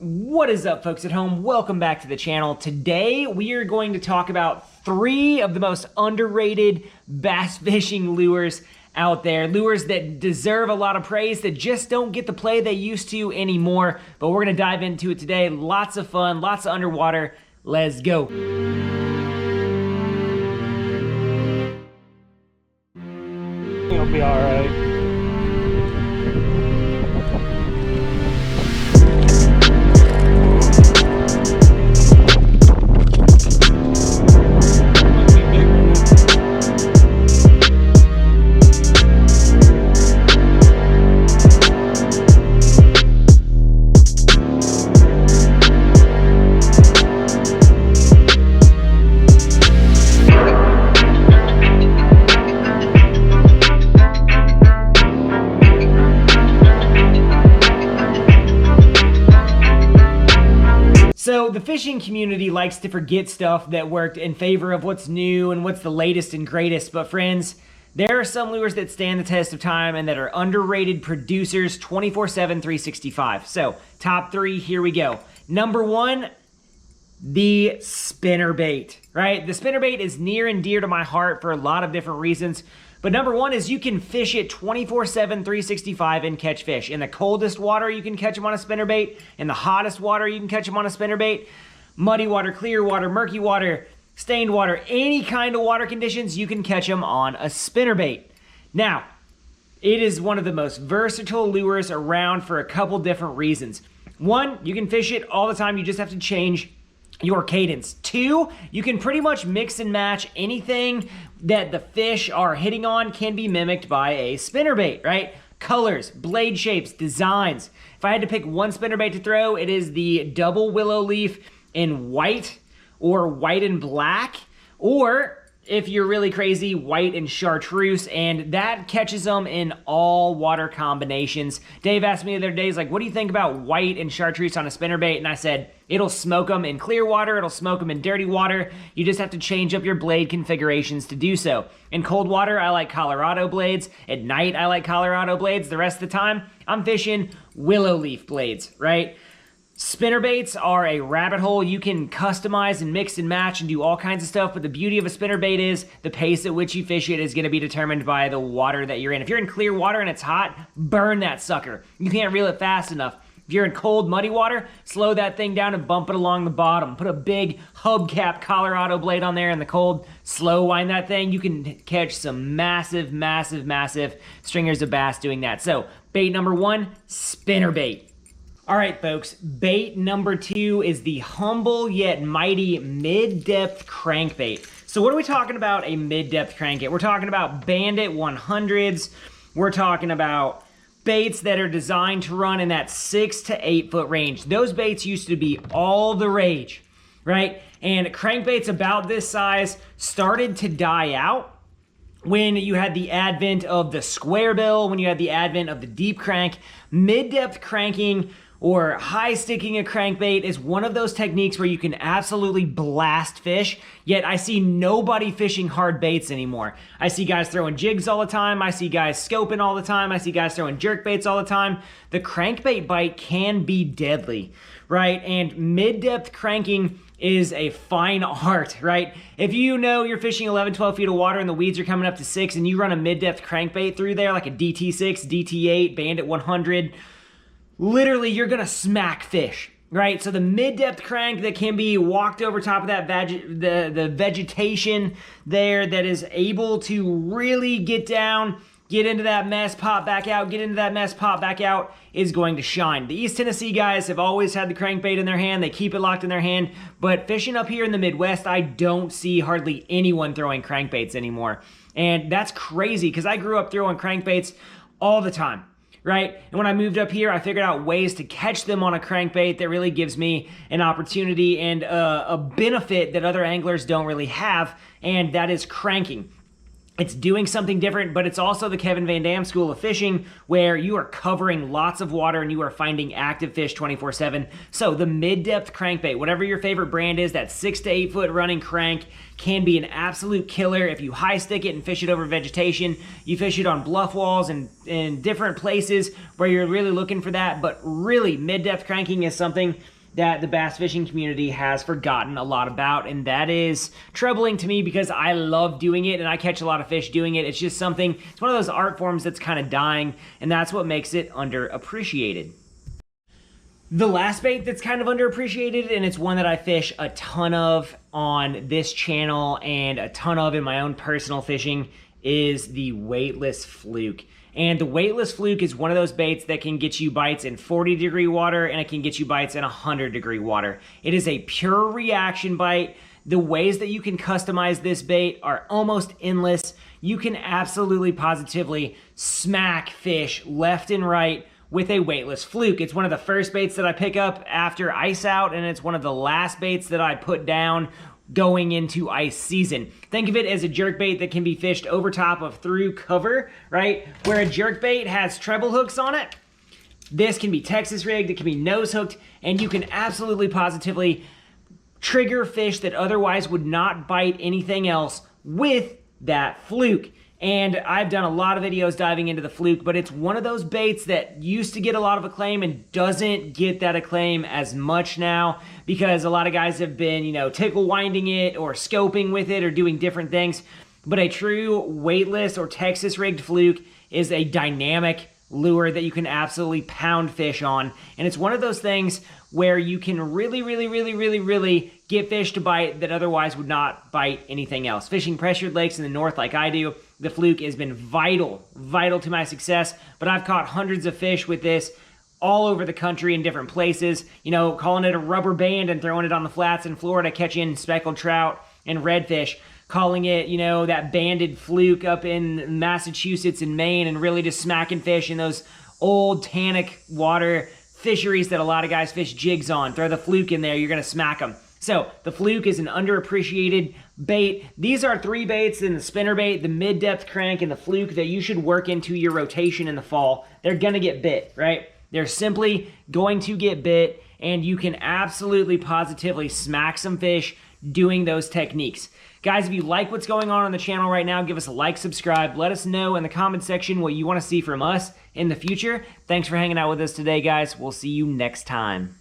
What is up, folks at home? Welcome back to the channel. Today we are going to talk about 3 of the most underrated bass fishing lures out there. Lures that deserve a lot of praise that just don't get the play they used to anymore. But we're going to dive into it today. Lots of fun, lots of underwater. Let's go. It'll be all right. So the fishing community likes to forget stuff that worked in favor of what's new and what's the latest and greatest. But friends, there are some lures that stand the test of time and that are underrated producers 24/7, 365. So top 3, here we go. Number 1, the spinnerbait, right? The spinnerbait is near and dear to my heart for a lot of different reasons. But number 1 is you can fish it 24/7, 365 and catch fish. In the coldest water, you can catch them on a spinnerbait. In the hottest water, you can catch them on a spinnerbait. Muddy water, clear water, murky water, stained water, any kind of water conditions, you can catch them on a spinnerbait. Now, it is one of the most versatile lures around for a couple different reasons. 1, you can fish it all the time. You just have to change your cadence. 2, you can pretty much mix and match anything that the fish are hitting on can be mimicked by a spinnerbait, right? Colors, blade shapes, designs. If I had to pick one spinnerbait to throw, it is the double willow leaf in white or white and black, or if you're really crazy, white and chartreuse, and that catches them in all water combinations. Dave asked me the other day, he's like, what do you think about white and chartreuse on a spinnerbait? And I said, it'll smoke them in clear water, it'll smoke them in dirty water. You just have to change up your blade configurations to do so. In cold water, I like Colorado blades. At night, I like Colorado blades. The rest of the time, I'm fishing willow leaf blades, right? Spinnerbaits are a rabbit hole. You can customize and mix and match and do all kinds of stuff, but the beauty of a spinnerbait is the pace at which you fish it is going to be determined by the water that you're in. If you're in clear water and it's hot, burn that sucker. You can't reel it fast enough. If you're in cold, muddy water, slow that thing down and bump it along the bottom. Put a big hubcap Colorado blade on there in the cold, slow wind that thing. You can catch some massive, massive, massive stringers of bass doing that. So, bait number 1, spinnerbait. All right, folks, bait number 2 is the humble yet mighty mid-depth crankbait. So what are we talking about a mid-depth crankbait? We're talking about Bandit 100s. We're talking about baits that are designed to run in that 6 to 8 foot range. Those baits used to be all the rage, right? And crankbaits about this size started to die out when you had the advent of the square bill, when you had the advent of the deep crank. Mid-depth cranking or high sticking a crankbait is one of those techniques where you can absolutely blast fish, yet I see nobody fishing hard baits anymore. I see guys throwing jigs all the time, I see guys scoping all the time, I see guys throwing jerk baits all the time. The crankbait bite can be deadly, right? And mid-depth cranking is a fine art, right? If you know you're fishing 11, 12 feet of water and the weeds are coming up to 6 and you run a mid-depth crankbait through there like a DT6, DT8, Bandit 100, literally, you're gonna smack fish, right? So the mid-depth crank that can be walked over top of that the vegetation there that is able to really get down, get into that mess, pop back out, get into that mess, pop back out, is going to shine. The East Tennessee guys have always had the crankbait in their hand. They keep it locked in their hand. But fishing up here in the Midwest, I don't see hardly anyone throwing crankbaits anymore. And that's crazy because I grew up throwing crankbaits all the time, right? And when I moved up here, I figured out ways to catch them on a crankbait that really gives me an opportunity and a benefit that other anglers don't really have, and that is cranking. It's doing something different, but it's also the Kevin Van Dam school of fishing where you are covering lots of water and you are finding active fish 24/7. So the mid-depth crankbait, whatever your favorite brand is, that 6 to 8 foot running crank can be an absolute killer if you high stick it and fish it over vegetation. You fish it on bluff walls and in different places where you're really looking for that. But really, mid-depth cranking is something that the bass fishing community has forgotten a lot about, and that is troubling to me because I love doing it and I catch a lot of fish doing it. It's just something, it's one of those art forms that's kind of dying, and that's what makes it underappreciated. The last bait that's kind of underappreciated, and it's one that I fish a ton of on this channel and a ton of in my own personal fishing, is the weightless fluke. And the weightless fluke is one of those baits that can get you bites in 40-degree water, and it can get you bites in 100-degree water. It is a pure reaction bite. The ways that you can customize this bait are almost endless. You can absolutely positively smack fish left and right with a weightless fluke. It's one of the first baits that I pick up after ice out, and it's one of the last baits that I put down going into ice season. Think of it as a jerkbait that can be fished over top of through cover, right? Where a jerkbait has treble hooks on it, this can be Texas rigged, it can be nose hooked, and you can absolutely positively trigger fish that otherwise would not bite anything else with that fluke. And I've done a lot of videos diving into the fluke, but it's one of those baits that used to get a lot of acclaim and doesn't get that acclaim as much now because a lot of guys have been, you know, tickle winding it or scoping with it or doing different things. But a true weightless or Texas rigged fluke is a dynamic lure that you can absolutely pound fish on. And it's one of those things where you can really get fish to bite that otherwise would not bite anything else. Fishing pressured lakes in the north like I do, the fluke has been vital to my success, but I've caught hundreds of fish with this all over the country in different places, you know, calling it a rubber band and throwing it on the flats in Florida, catching speckled trout and redfish, calling it, you know, that banded fluke up in Massachusetts and Maine, and really just smacking fish in those old tannic water fisheries that a lot of guys fish jigs on. Throw the fluke in there, you're gonna smack them. So the fluke is an underappreciated bait. These are 3 baits in the spinnerbait, the mid-depth crank, and the fluke that you should work into your rotation in the fall. They're gonna get bit, right? They're simply going to get bit, and you can absolutely positively smack some fish doing those techniques. Guys, if you like what's going on the channel right now, give us a like, subscribe. Let us know in the comment section what you want to see from us in the future. Thanks for hanging out with us today, guys. We'll see you next time.